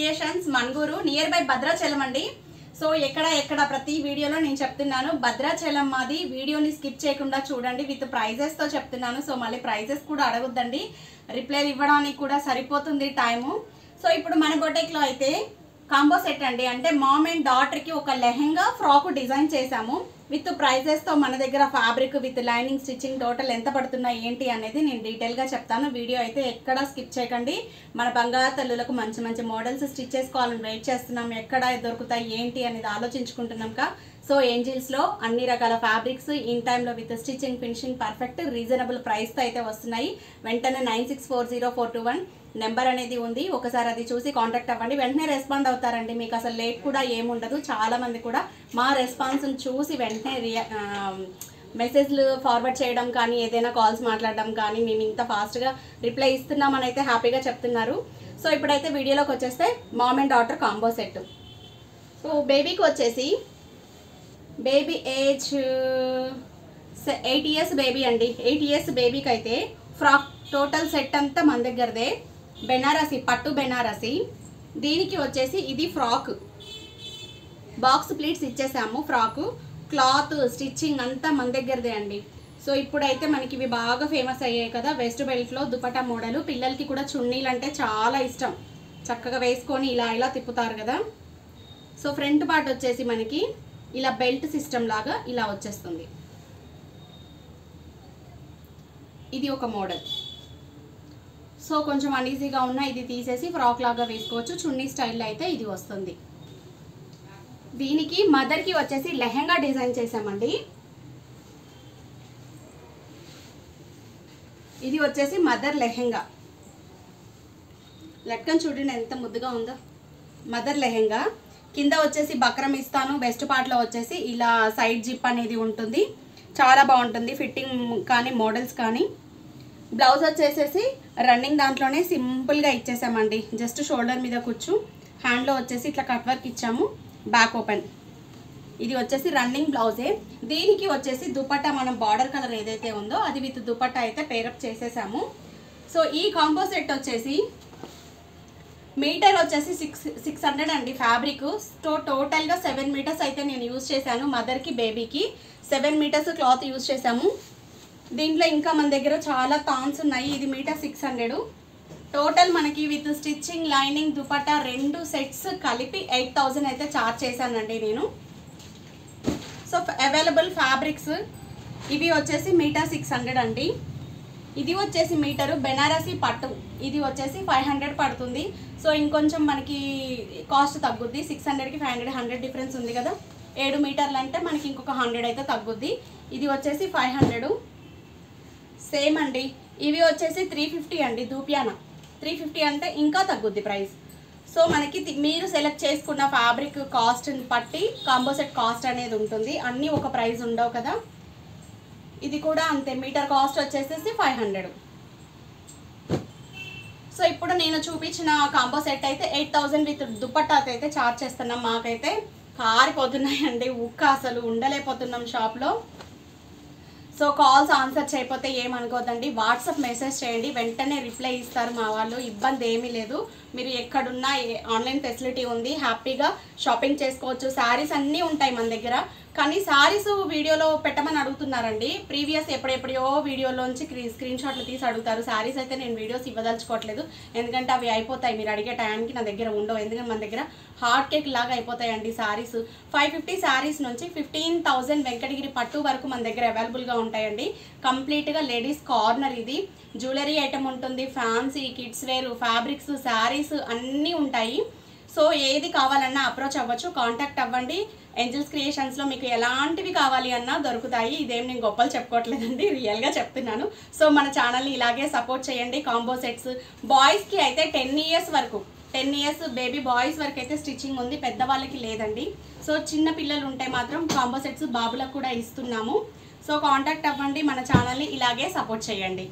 Creations మన్గూరు near by Bhadrachalam అండి. So ఎక్కడ ప్రతి వీడియోలో నేను చెప్తున్నాను, భద్రాచలం మాది. వీడియోని స్కిప్ చేయకుండా చూడండి, విత్ ప్రైజెస్తో చెప్తున్నాను. సో మళ్ళీ ప్రైజెస్ కూడా అడగొద్దండి, రిప్లైలు ఇవ్వడానికి కూడా సరిపోతుంది టైము. సో ఇప్పుడు మన బొటెక్లో అయితే కాంబో సెట్ అండి, అంటే మామ్ అండ్ డాటర్కి ఒక లెహెంగా ఫ్రాక్ డిజైన్ చేశాము. విత్ ప్రైజెస్తో మన దగ్గర fabric with lining stitching total ఎంత పడుతున్నాయి ఏంటి అనేది నేను డీటెయిల్గా చెప్తాను. వీడియో అయితే ఎక్కడ స్కిప్ చేయకండి. మన బంగారు తల్లులకు మంచి మంచి మోడల్స్ స్టిచ్ చేసుకోవాలని వెయిట్ చేస్తున్నాం, ఎక్కడ దొరుకుతాయి ఏంటి అనేది ఆలోచించుకుంటున్నాం కా. సో ఏంజిల్స్లో అన్ని రకాల ఫ్యాబ్రిక్స్ ఇన్ టైంలో with stitching finishing perfect reasonable ప్రైస్తో అయితే వస్తున్నాయి. వెంటనే 96400421 నెంబర్ అనేది ఉంది, ఒకసారి అది చూసి కాంటాక్ట్ అవ్వండి. వెంటనే రెస్పాండ్ అవుతారండి, మీకు అసలు లేట్ కూడా ఏముండదు. చాలామంది కూడా మా రెస్పాన్స్ని చూసి వెంటనే మెసేజ్లు ఫార్వర్డ్ చేయడం కానీ ఏదైనా కాల్స్ మాట్లాడడం కానీ మేము ఇంత ఫాస్ట్గా రిప్లై ఇస్తున్నామని అయితే హ్యాపీగా చెప్తున్నారు. సో ఇప్పుడైతే వీడియోలోకి వచ్చేస్తే mom and daughter combo set. So బేబీకి వచ్చేసి బేబీ ఏజ్ 8 ఇయర్స్ బేబీ అండి. 8 ఇయర్స్ బేబీకి అయితే ఫ్రాక్ టోటల్ సెట్ అంతా మన దగ్గరదే, బెనారసి పట్టు బెనారసి. దీనికి వచ్చేసి ఇది ఫ్రాక్, బాక్స్ ప్లీట్స్ ఇచ్చేసాము. ఫ్రాకు క్లాత్ స్టిచ్చింగ్ అంతా మన దగ్గరదే అండి. సో ఇప్పుడైతే మనకి ఇవి బాగా ఫేమస్ అయ్యాయి కదా, వెస్ట్ బెల్ట్లో దుపట్టా మోడలు. పిల్లలకి కూడా చున్నీలు అంటే చాలా ఇష్టం, చక్కగా వేసుకొని ఇలా ఇలా తిప్పుతారు కదా. సో ఫ్రంట్ పార్ట్ వచ్చేసి మనకి ఇలా బెల్ట్ సిస్టమ్ లాగా ఇలా వచ్చేస్తుంది. ఇది ఒక మోడల్. సో కొంచెం అన్ఈజీగా ఉన్న ఇది తీసేసి ఫ్రాక్ లాగా వేసుకోవచ్చు. చున్నీ స్టైల్లో అయితే ఇది వస్తుంది. దీనికి మదర్కి వచ్చేసి లెహెంగా డిజైన్ చేసామండి. ఇది వచ్చేసి మదర్ లెహెంగా, లెక్కను చూడండి ఎంత ముద్దుగా ఉందో. మదర్ లెహెంగా కింద వచ్చేసి బక్రం ఇస్తాను, వెస్ట్ పార్ట్లో వచ్చేసి ఇలా సైడ్ జిప్ అనేది ఉంటుంది, చాలా బాగుంటుంది ఫిట్టింగ్ కానీ మోడల్స్ కానీ. బ్లౌజ్ వచ్చేసేసి రన్నింగ్ దాంట్లోనే సింపుల్గా ఇచ్చేసామండి, జస్ట్ షోల్డర్ మీద కూర్చు. హ్యాండ్లో వచ్చేసి ఇట్లా కట్ వర్క్ ఇచ్చాము, బ్యాక్ ఓపెన్. ఇది వచ్చేసి రన్నింగ్ బ్లౌజే. దీనికి వచ్చేసి దుపట్టా మనం బార్డర్ కలర్ ఏదైతే ఉందో అది విత్ దుపట్టా అయితే పేరప్ చేసేసాము. సో ఈ కాంబో సెట్ వచ్చేసి మీటర్ వచ్చేసి 600 అండి. ఫ్యాబ్రిక్ టోటల్గా 7 మీటర్స్ అయితే నేను యూజ్ చేశాను. మదర్కి బేబీకి 7 మీటర్స్ క్లాత్ యూజ్ చేసాము. దీంట్లో ఇంకా మన దగ్గర చాలా థాన్స్ ఉన్నాయి. ఇది మీటర్ 600. టోటల్ మనకి with stitching lining dupatta 2 sets కలిపి 8000 అయితే ఛార్జ్ చేశానండి నేను. సో అవైలబుల్ ఫ్యాబ్రిక్స్ ఇవి వచ్చేసి మీటర్ 600 అండి. ఇది వచ్చేసి మీటరు బెనారసి పట్టు, ఇది వచ్చేసి 500 పడుతుంది. సో ఇంకొంచెం మనకి కాస్ట్ తగ్గుద్ది, 600కి 500 100 డిఫరెన్స్ ఉంది కదా. 7 మీటర్లు అంటే మనకి ఇంకొక 100 అయితే తగ్గుద్ది. ఇది వచ్చేసి 500 సేమ్ అండి. ఇవి వచ్చేసి 350 అండి. దూపియానా 350 అంటే ఇంకా తగ్గుద్ది ప్రైస్. సో మనకి మీరు సెలెక్ట్ చేసుకున్న ఫ్యాబ్రిక్ కాస్ట్ని బట్టి కాంబో సెట్ కాస్ట్ అనేది ఉంటుంది, అన్నీ ఒక ప్రైస్ ఉండవు కదా. ఇది కూడా అంతే, మీటర్ కాస్ట్ వచ్చేసేసి 500. సో ఇప్పుడు నేను చూపించిన కాంబో సెట్ అయితే 8000 విత్ దుపట్టా అయితే ఛార్జ్ చేస్తున్నాం. మాకైతే కారిపోతున్నాయండి, ఉక్క అసలు ఉండలేకపోతున్నాం షాప్లో. సో కాల్స్ ఆన్సర్ చేయకపోతే ఏమనుకోదండి, వాట్సాప్ మెసేజ్ చేయండి, వెంటనే రిప్లై ఇస్తారు మా వాళ్ళు. ఇబ్బంది ఏమీ లేదు, మీరు ఎక్కడున్నా ఆన్లైన్ ఫెసిలిటీ ఉంది, హ్యాపీగా షాపింగ్ చేసుకోవచ్చు. శారీస్ అన్నీ ఉంటాయి మన దగ్గర. కానీ శారీస్ వీడియోలో పెట్టమని అడుగుతున్నారండి, ప్రీవియస్ ఎప్పుడెప్పుడో వీడియోలోంచి స్క్రీన్ షాట్లు తీసి అడుగుతారు. శారీస్ అయితే నేను వీడియోస్ ఇవ్వదలుచుకోవట్లేదు, ఎందుకంటే అవి అయిపోతాయి, మీరు అడిగే టైంకి నా దగ్గర ఉండవు. ఎందుకంటే మన దగ్గర హాట్ కేక్ లాగా అయిపోతాయండి శారీస్. 550 శారీస్ నుంచి 15,000 వెంకటగిరి పట్టు వరకు మన దగ్గర అవైలబుల్గా ఉంటాయండి. కంప్లీట్గా లేడీస్ కార్నర్ ఇది. జ్యువెలరీ ఐటమ్ ఉంటుంది, fancy kids wear fabrics sarees అన్నీ ఉంటాయి. సో ఏది కావాలన్నా అప్రోచ్ అవ్వచ్చు, కాంటాక్ట్ అవ్వండి. ఏంజల్స్ క్రియేషన్స్లో మీకు ఎలాంటివి కావాలి అన్నా దొరుకుతాయి. ఇదేం నేను గొప్పలు చెప్పుకోవట్లేదండి, రియల్గా చెప్తున్నాను. సో మన ఛానల్ని ఇలాగే సపోర్ట్ చేయండి. కాంబో సెట్స్ బాయ్స్కి అయితే 10 ఇయర్స్ వరకు, 10 ఇయర్స్ బేబీ బాయ్స్ వరకు అయితే స్టిచ్చింగ్ ఉంది, పెద్దవాళ్ళకి లేదండి. సో చిన్న పిల్లలు ఉంటే మాత్రం కాంబో సెట్స్ బాబులకు కూడా ఇస్తున్నాము. సో కాంటాక్ట్ అవ్వండి, మన ఛానల్ని ఇలాగే సపోర్ట్ చేయండి.